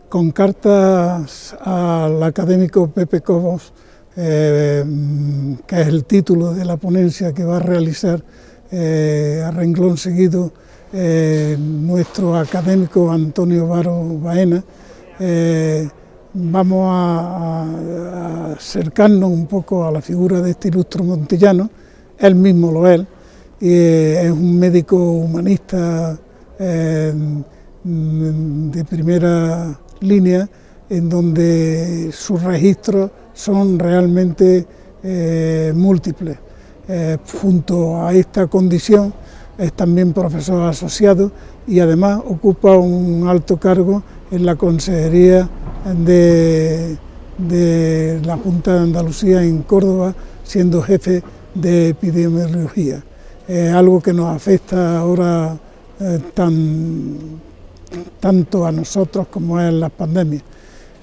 con cartas al académico Pepe Cobos, que es el título de la ponencia que va a realizar a renglón seguido nuestro académico Antonio Varo Baena. Vamos a acercarnos un poco a la figura de este ilustre montillano. Él mismo lo es, es un médico humanista de primera línea, en donde sus registros son realmente múltiples. Junto a esta condición es también profesor asociado y además ocupa un alto cargo en la Consejería de la Junta de Andalucía en Córdoba, siendo jefe de epidemiología. Algo que nos afecta ahora tanto a nosotros como es las pandemias.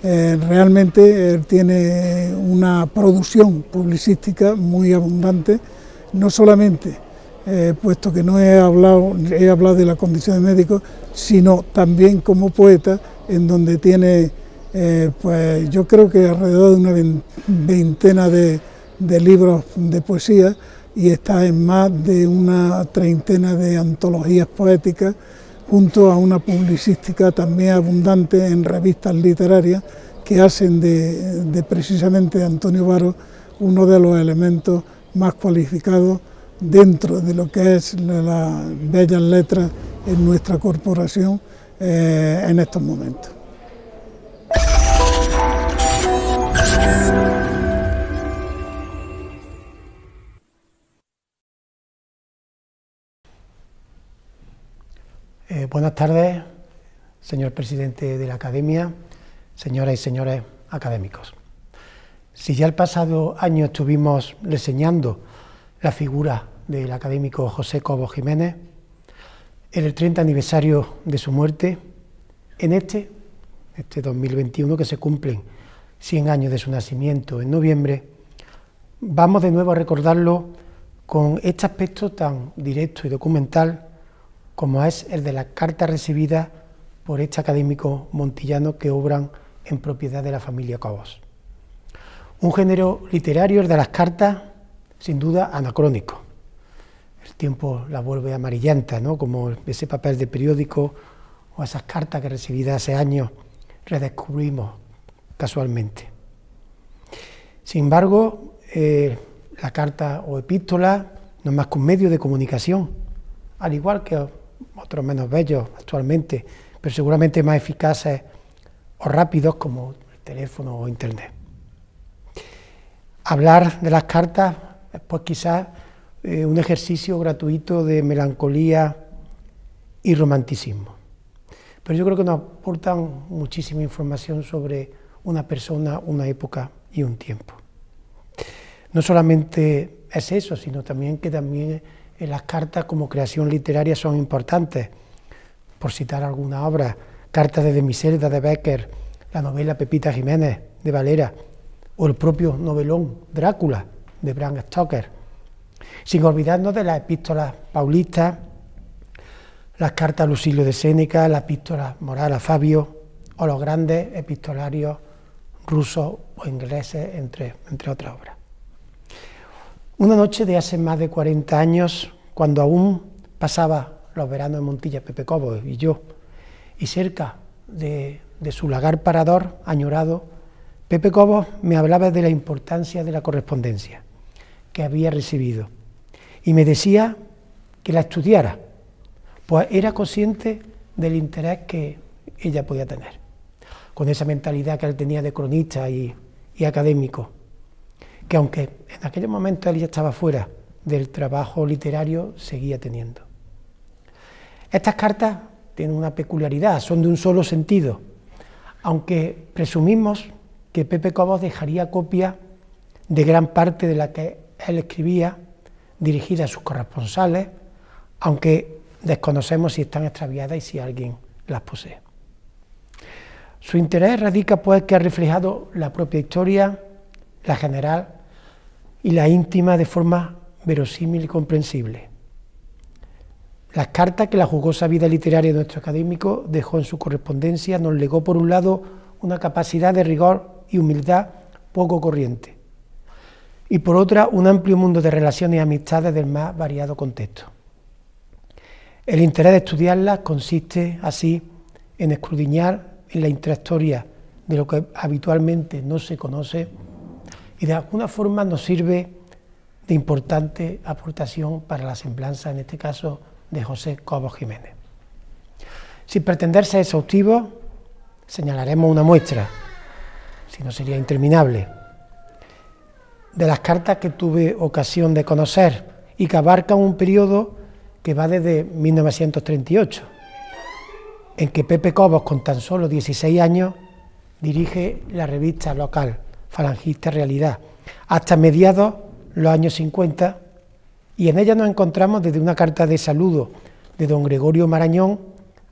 Realmente él tiene una producción publicística muy abundante, no solamente puesto que no he hablado de la condición de médico, sino también como poeta, en donde tiene, pues yo creo que alrededor de una veintena de libros de poesía, y está en más de una treintena de antologías poéticas, junto a una publicística también abundante en revistas literarias que hacen de precisamente de Antonio Varo uno de los elementos más cualificados dentro de lo que es las bellas letras en nuestra corporación en estos momentos. Buenas tardes, señor presidente de la Academia, señoras y señores académicos. Si ya el pasado año estuvimos reseñando la figura del académico José Cobos Jiménez, en el 30 aniversario de su muerte, en este 2021, que se cumplen 100 años de su nacimiento en noviembre, vamos de nuevo a recordarlo con este aspecto tan directo y documental como es el de las cartas recibidas por este académico montillano que obran en propiedad de la familia Cobos. Un género literario, el de las cartas, sin duda anacrónico. El tiempo la vuelve amarillenta, ¿no?, como ese papel de periódico o esas cartas que recibidas hace años redescubrimos casualmente. Sin embargo, la carta o epístola no es más que un medio de comunicación, al igual que otros menos bellos actualmente, pero seguramente más eficaces o rápidos como el teléfono o internet. Hablar de las cartas es pues quizás un ejercicio gratuito de melancolía y romanticismo, pero yo creo que nos aportan muchísima información sobre una persona, una época y un tiempo. No solamente es eso, sino también que en las cartas como creación literaria son importantes. Por citar alguna obra, Cartas de Demiselda de Becker, la novela Pepita Jiménez de Valera, o el propio novelón Drácula de Bram Stoker. Sin olvidarnos de las epístolas paulistas, las cartas a Lucilio de Séneca, la epístola moral a Fabio, o los grandes epistolarios rusos o ingleses, entre otras obras. Una noche de hace más de 40 años, cuando aún pasaba los veranos en Montilla Pepe Cobos y yo, y cerca de su lagar parador añorado, Pepe Cobos me hablaba de la importancia de la correspondencia que había recibido y me decía que la estudiara, pues era consciente del interés que ella podía tener, con esa mentalidad que él tenía de cronista y académico, que aunque en aquellos momentos él ya estaba fuera del trabajo literario, seguía teniendo. Estas cartas tienen una peculiaridad, son de un solo sentido, aunque presumimos que Pepe Cobos dejaría copia de gran parte de la que él escribía, dirigida a sus corresponsales, aunque desconocemos si están extraviadas y si alguien las posee. Su interés radica pues que ha reflejado la propia historia, la general y la íntima de forma verosímil y comprensible. Las cartas que la jugosa vida literaria de nuestro académico dejó en su correspondencia nos legó, por un lado, una capacidad de rigor y humildad poco corriente, y por otra, un amplio mundo de relaciones y amistades del más variado contexto. El interés de estudiarlas consiste, así, en escudriñar en la intrahistoria de lo que habitualmente no se conoce y de alguna forma nos sirve de importante aportación para la semblanza, en este caso, de José Cobos Jiménez. Sin pretender ser exhaustivos, señalaremos una muestra, si no sería interminable, de las cartas que tuve ocasión de conocer y que abarcan un periodo que va desde 1938, en que Pepe Cobos, con tan solo 16 años, dirige la revista local Falangista Realidad, hasta mediados los años 50, y en ella nos encontramos desde una carta de saludo de don Gregorio Marañón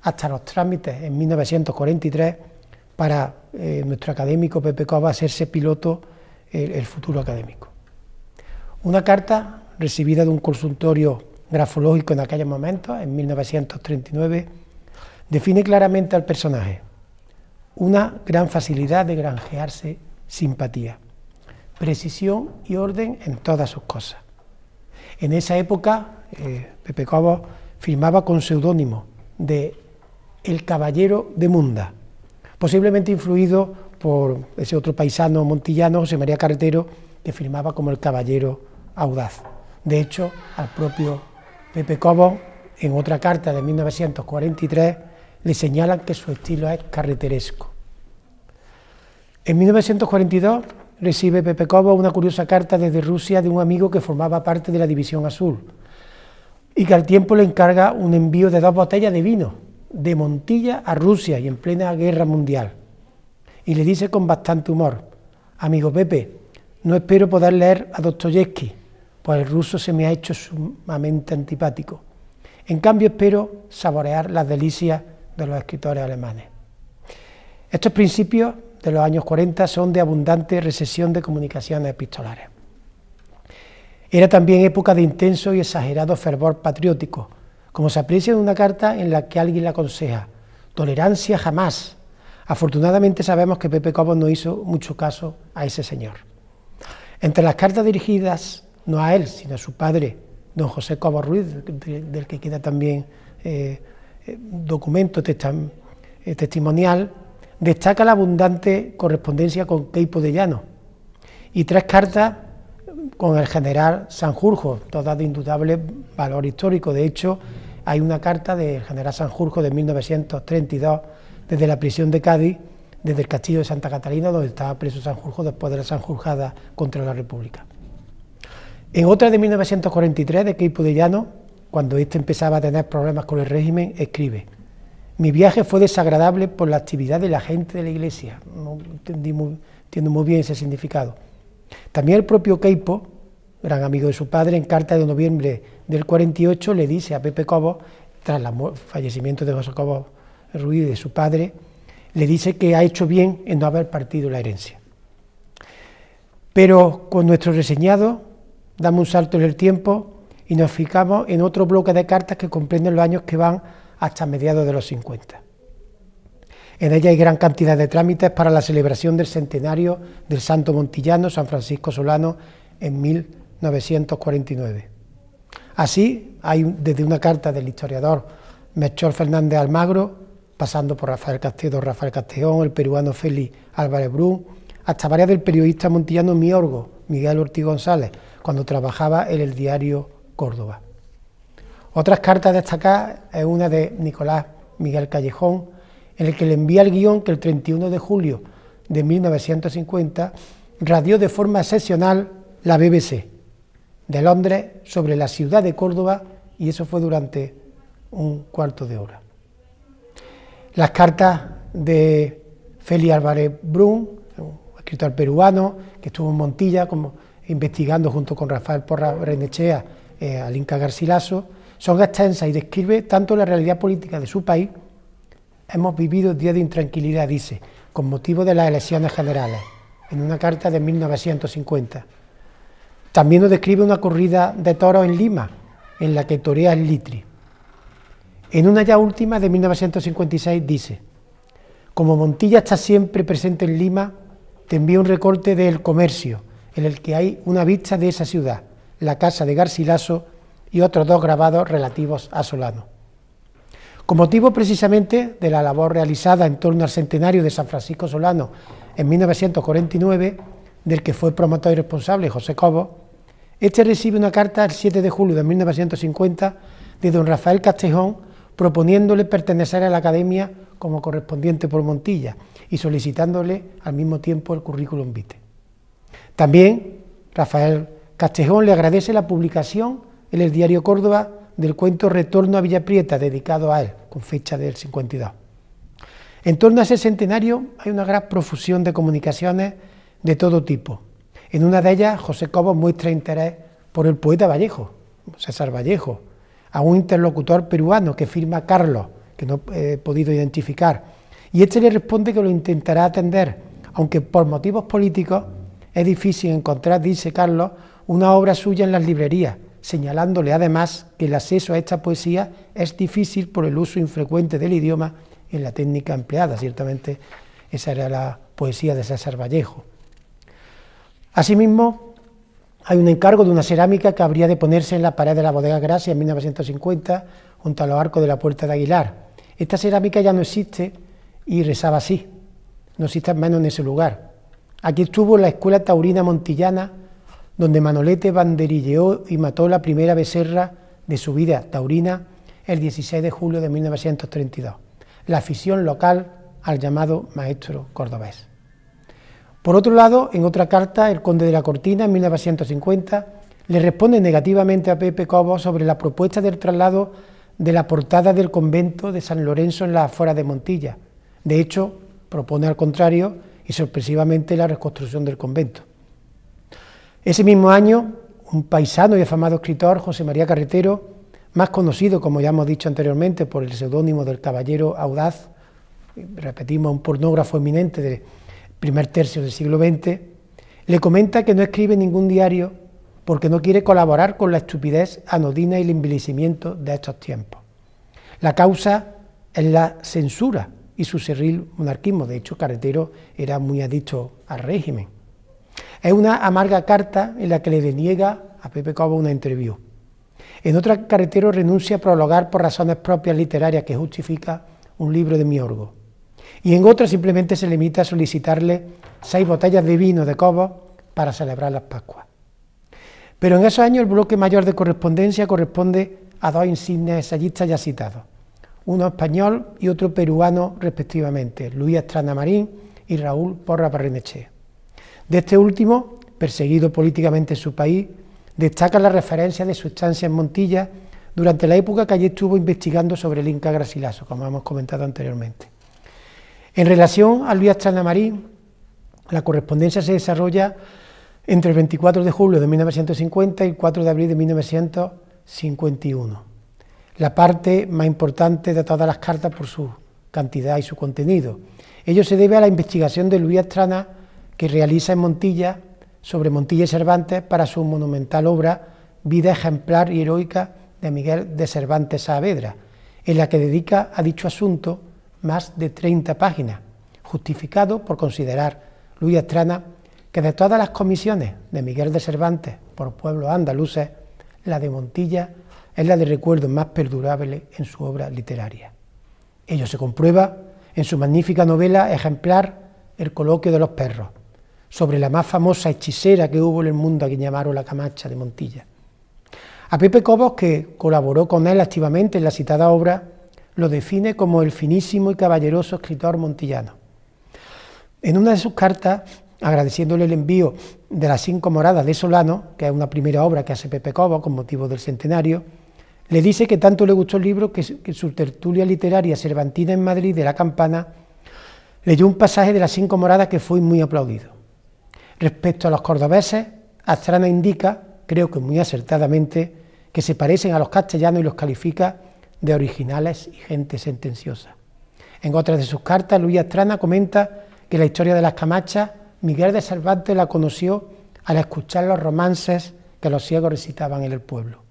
hasta los trámites en 1943 para nuestro académico Pepe Cobos hacerse piloto el futuro académico. Una carta recibida de un consultorio grafológico en aquellos momentos, en 1939, define claramente al personaje: una gran facilidad de granjearse simpatía, precisión y orden en todas sus cosas. En esa época, Pepe Cobos firmaba con seudónimo de El Caballero de Munda, posiblemente influido por ese otro paisano montillano, José María Carretero, que firmaba como El Caballero Audaz. De hecho, al propio Pepe Cobos, en otra carta de 1943, le señalan que su estilo es carreteresco. En 1942 recibe Pepe Cobos una curiosa carta desde Rusia de un amigo que formaba parte de la División Azul y que al tiempo le encarga un envío de 2 botellas de vino de Montilla a Rusia y en plena guerra mundial. Y le dice con bastante humor: amigo Pepe, no espero poder leer a Dostoyevski, pues el ruso se me ha hecho sumamente antipático. En cambio espero saborear las delicias de los escritores alemanes. Estos principios de los años 40 son de abundante recesión de comunicaciones epistolares. Era también época de intenso y exagerado fervor patriótico, como se aprecia en una carta en la que alguien le aconseja: tolerancia jamás. Afortunadamente sabemos que Pepe Cobos no hizo mucho caso a ese señor. Entre las cartas dirigidas no a él, sino a su padre, don José Cobos Ruiz, del que queda también documento testimonial, destaca la abundante correspondencia con Queipo de Llano y 3 cartas con el general Sanjurjo, todas de indudable valor histórico. De hecho, hay una carta del general Sanjurjo de 1932, desde la prisión de Cádiz, desde el castillo de Santa Catalina, donde estaba preso Sanjurjo después de la Sanjurjada contra la República. En otra de 1943, de Queipo de Llano, cuando éste empezaba a tener problemas con el régimen, escribe: mi viaje fue desagradable por la actividad de la gente de la iglesia. No entiendo muy bien ese significado. También el propio Queipo, gran amigo de su padre, en carta de noviembre del 48, le dice a Pepe Cobos, tras el fallecimiento de José Cobos Ruiz, de su padre, le dice que ha hecho bien en no haber partido la herencia. Pero con nuestro reseñado damos un salto en el tiempo y nos fijamos en otro bloque de cartas que comprenden los años que van hasta mediados de los 50. En ella hay gran cantidad de trámites para la celebración del centenario del santo montillano San Francisco Solano en 1949. Así, hay desde una carta del historiador Melchor Fernández Almagro, pasando por Rafael Castellón, el peruano Félix Álvarez Brún, hasta varias del periodista montillano miorgo Miguel Ortiz González, cuando trabajaba en el diario Córdoba. Otras cartas destacadas es una de Nicolás Miguel Callejón, en el que le envía el guión que el 31 de julio de 1950 radió de forma excepcional la BBC de Londres sobre la ciudad de Córdoba, y eso fue durante un cuarto de hora. Las cartas de Félix Álvarez Brún, un escritor peruano que estuvo en Montilla investigando junto con Rafael Porras Renechea al Inca Garcilaso, son extensas y describe tanto la realidad política de su país. Hemos vivido días de intranquilidad, dice, con motivo de las elecciones generales, en una carta de 1950. También nos describe una corrida de toros en Lima, en la que torea el Litri. En una ya última, de 1956, dice: como Montilla está siempre presente en Lima, te envío un recorte de El Comercio, en el que hay una vista de esa ciudad, la casa de Garcilaso y otros 2 grabados relativos a Solano. Con motivo precisamente de la labor realizada en torno al centenario de San Francisco Solano en 1949, del que fue promotor y responsable José Cobos, este recibe una carta el 7 de julio de 1950 de don Rafael Castejón, proponiéndole pertenecer a la Academia como correspondiente por Montilla y solicitándole al mismo tiempo el currículum vitae. También Rafael Castejón le agradece la publicación en el diario Córdoba del cuento Retorno a Villaprieta, dedicado a él, con fecha del 52. En torno a ese centenario hay una gran profusión de comunicaciones de todo tipo. En una de ellas, José Cobos muestra interés por el poeta Vallejo, César Vallejo, a un interlocutor peruano que firma Carlos, que no he podido identificar, y este le responde que lo intentará atender, aunque por motivos políticos es difícil encontrar, dice Carlos, una obra suya en las librerías, señalándole además que el acceso a esta poesía es difícil por el uso infrecuente del idioma y en la técnica empleada. Ciertamente esa era la poesía de César Vallejo. Asimismo, hay un encargo de una cerámica que habría de ponerse en la pared de la bodega Gracia en 1950, junto a los arcos de la Puerta de Aguilar. Esta cerámica ya no existe y rezaba así: no existe menos en ese lugar. Aquí estuvo la escuela taurina montillana, donde Manolete banderilleó y mató la primera becerra de su vida taurina el 16 de julio de 1932, la afición local al llamado maestro cordobés. Por otro lado, en otra carta, el conde de la Cortina, en 1950, le responde negativamente a Pepe Cobos sobre la propuesta del traslado de la portada del convento de San Lorenzo en las afueras de Montilla. De hecho, propone al contrario y sorpresivamente la reconstrucción del convento. Ese mismo año, un paisano y afamado escritor, José María Carretero, más conocido, como ya hemos dicho anteriormente, por el seudónimo del Caballero Audaz, repetimos, un pornógrafo eminente del primer tercio del siglo XX, le comenta que no escribe ningún diario porque no quiere colaborar con la estupidez anodina y el envilecimiento de estos tiempos. La causa es la censura y su cerril monarquismo. De hecho, Carretero era muy adicto al régimen. Es una amarga carta en la que le deniega a Pepe Cobos una entrevista. En otra, Carretero renuncia a prologar por razones propias literarias que justifica un libro de Miorgo. Y en otra simplemente se limita a solicitarle 6 botellas de vino de Cobos para celebrar las Pascuas. Pero en esos años el bloque mayor de correspondencia corresponde a 2 insignes ensayistas ya citados, uno español y otro peruano respectivamente, Luis Astrana Marín y Raúl Porras Barrenechea. De este último, perseguido políticamente en su país, destaca la referencia de su estancia en Montilla durante la época que allí estuvo investigando sobre el Inca Garcilaso, como hemos comentado anteriormente. En relación a Luis Astrana Marín, la correspondencia se desarrolla entre el 24 de julio de 1950 y el 4 de abril de 1951. La parte más importante de todas las cartas por su cantidad y su contenido. Ello se debe a la investigación de Luis Astrana que realiza en Montilla sobre Montilla y Cervantes para su monumental obra Vida ejemplar y heroica de Miguel de Cervantes Saavedra, en la que dedica a dicho asunto más de 30 páginas, justificado por considerar Luis Astrana que de todas las comisiones de Miguel de Cervantes por pueblos andaluces, la de Montilla es la de recuerdo más perdurable en su obra literaria. Ello se comprueba en su magnífica novela ejemplar El coloquio de los perros, sobre la más famosa hechicera que hubo en el mundo, a quien llamaron la Camacha de Montilla. A Pepe Cobos, que colaboró con él activamente en la citada obra, lo define como el finísimo y caballeroso escritor montillano. En una de sus cartas, agradeciéndole el envío de las 5 moradas de Solano, que es una primera obra que hace Pepe Cobos con motivo del centenario, le dice que tanto le gustó el libro que su tertulia literaria cervantina en Madrid de La Campana leyó un pasaje de las 5 moradas que fue muy aplaudido. Respecto a los cordobeses, Astrana indica, creo que muy acertadamente, que se parecen a los castellanos y los califica de originales y gente sentenciosa. En otras de sus cartas, Luis Astrana comenta que la historia de las Camachas, Miguel de Cervantes la conoció al escuchar los romances que los ciegos recitaban en el pueblo.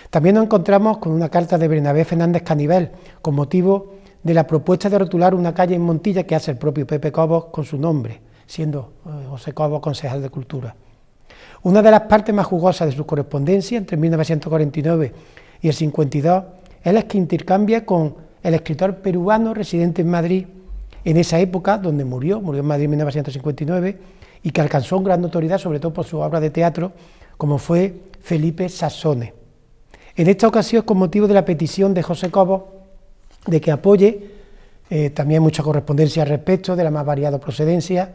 También nos encontramos con una carta de Bernabé Fernández Canivel, con motivo de la propuesta de rotular una calle en Montilla que hace el propio Pepe Cobos con su nombre, siendo José Cobos concejal de Cultura. Una de las partes más jugosas de su correspondencia entre 1949 y el 52 es la que intercambia con el escritor peruano residente en Madrid en esa época, donde murió en Madrid en 1959, y que alcanzó gran notoriedad, sobre todo por su obra de teatro, como fue Felipe Sassone. En esta ocasión, con motivo de la petición de José Cobos de que apoye, también mucha correspondencia al respecto, de la más variada procedencia,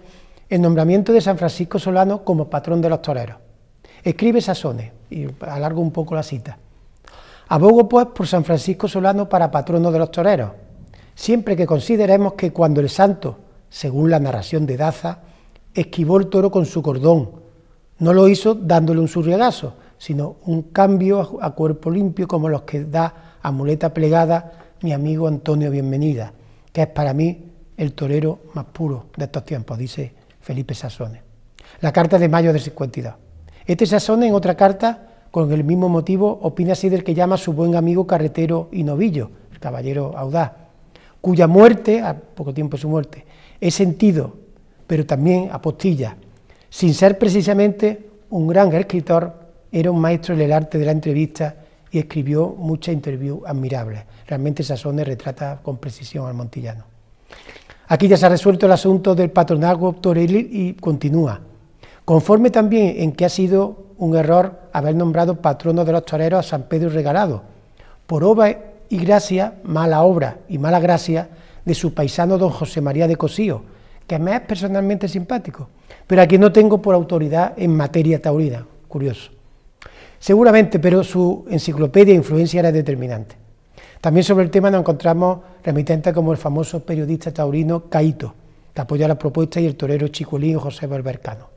el nombramiento de San Francisco Solano como patrón de los toreros. Escribe Sassone, y alargo un poco la cita: abogo pues por San Francisco Solano para patrono de los toreros, siempre que consideremos que cuando el santo, según la narración de Daza, esquivó el toro con su cordón, no lo hizo dándole un surriagazo, sino un cambio a cuerpo limpio como los que da a muleta plegada mi amigo Antonio Bienvenida, que es para mí el torero más puro de estos tiempos, dice Felipe Sassone. La carta de mayo del 52. Este Sassone, en otra carta, con el mismo motivo, opina así del que llama su buen amigo carretero y novillo, el caballero audaz, cuya muerte, a poco tiempo de su muerte, he sentido, pero también apostilla. Sin ser precisamente un gran escritor, era un maestro en el arte de la entrevista y escribió muchas interviews admirables. Realmente Sassone retrata con precisión al montillano. Aquí ya se ha resuelto el asunto del patronazgo toril y continúa. Conforme también en que ha sido un error haber nombrado patrono de los toreros a San Pedro Regalado, por obra y gracia, mala obra y mala gracia de su paisano don José María de Cosío, que me es personalmente simpático, pero a quien no tengo por autoridad en materia taurina. Curioso. Seguramente, pero su enciclopedia e influencia era determinante. También sobre el tema nos encontramos remitentes como el famoso periodista taurino Caíto, que apoya la propuesta, y el torero chicuelín José Berbercano.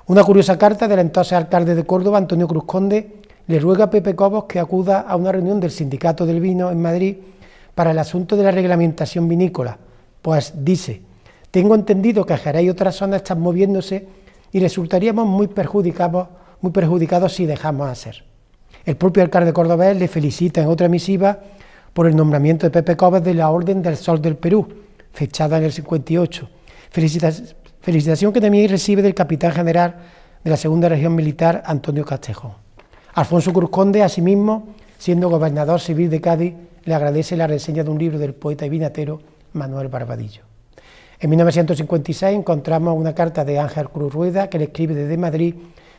Una curiosa carta del entonces alcalde de Córdoba, Antonio Cruz Conde, le ruega a Pepe Cobos que acuda a una reunión del Sindicato del Vino en Madrid para el asunto de la reglamentación vinícola, pues dice: tengo entendido que Jerez y otras zonas están moviéndose y resultaríamos muy perjudicados si dejamos hacer. El propio alcalde cordobés le felicita en otra misiva por el nombramiento de Pepe Cobos de la Orden del Sol del Perú, fechada en el 58. Felicitación que también recibe del capitán general de la Segunda Región Militar, Antonio Castejón. Alfonso Cruz Conde, asimismo, siendo gobernador civil de Cádiz, le agradece la reseña de un libro del poeta y vinatero Manuel Barbadillo. En 1956 encontramos una carta de Ángel Cruz Rueda, que le escribe desde Madrid,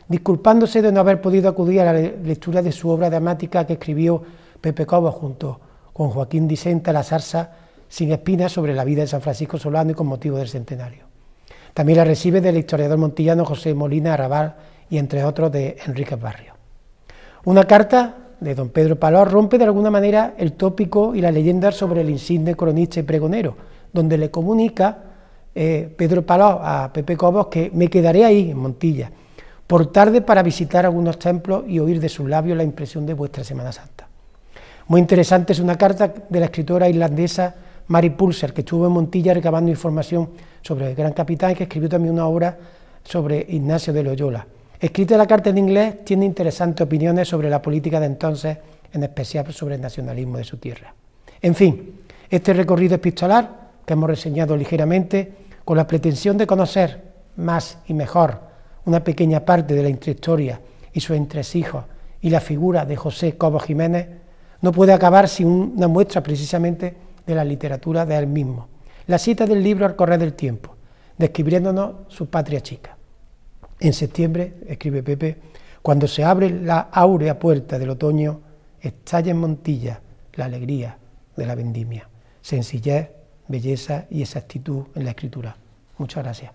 disculpándose de no haber podido acudir a la lectura de su obra dramática que escribió Pepe Cobos junto con Joaquín Dicenta, La zarza sin espinas, sobre la vida de San Francisco Solano y con motivo del centenario. También la recibe del historiador montillano José Molina Arrabal y entre otros de Enrique Barrio. Una carta de don Pedro Paló rompe de alguna manera el tópico y la leyenda sobre el insigne cronista y pregonero, donde le comunica Pedro Paló a Pepe Cobos que me quedaré ahí en Montilla por tarde para visitar algunos templos y oír de sus labios la impresión de vuestra Semana Santa. Muy interesante es una carta de la escritora irlandesa Mary Pulser, que estuvo en Montilla recabando información sobre el gran capitán y que escribió también una obra sobre Ignacio de Loyola. Escrita la carta en inglés, tiene interesantes opiniones sobre la política de entonces, en especial sobre el nacionalismo de su tierra. En fin, este recorrido epistolar que hemos reseñado ligeramente, con la pretensión de conocer más y mejor una pequeña parte de la intrahistoria y sus entresijos y la figura de José Cobos Jiménez, no puede acabar sin una muestra precisamente de la literatura de él mismo. La cita del libro Al correr del tiempo, describiéndonos su patria chica. En septiembre, escribe Pepe, cuando se abre la áurea puerta del otoño, estalla en Montilla la alegría de la vendimia, sencillez, belleza y exactitud en la escritura. Muchas gracias.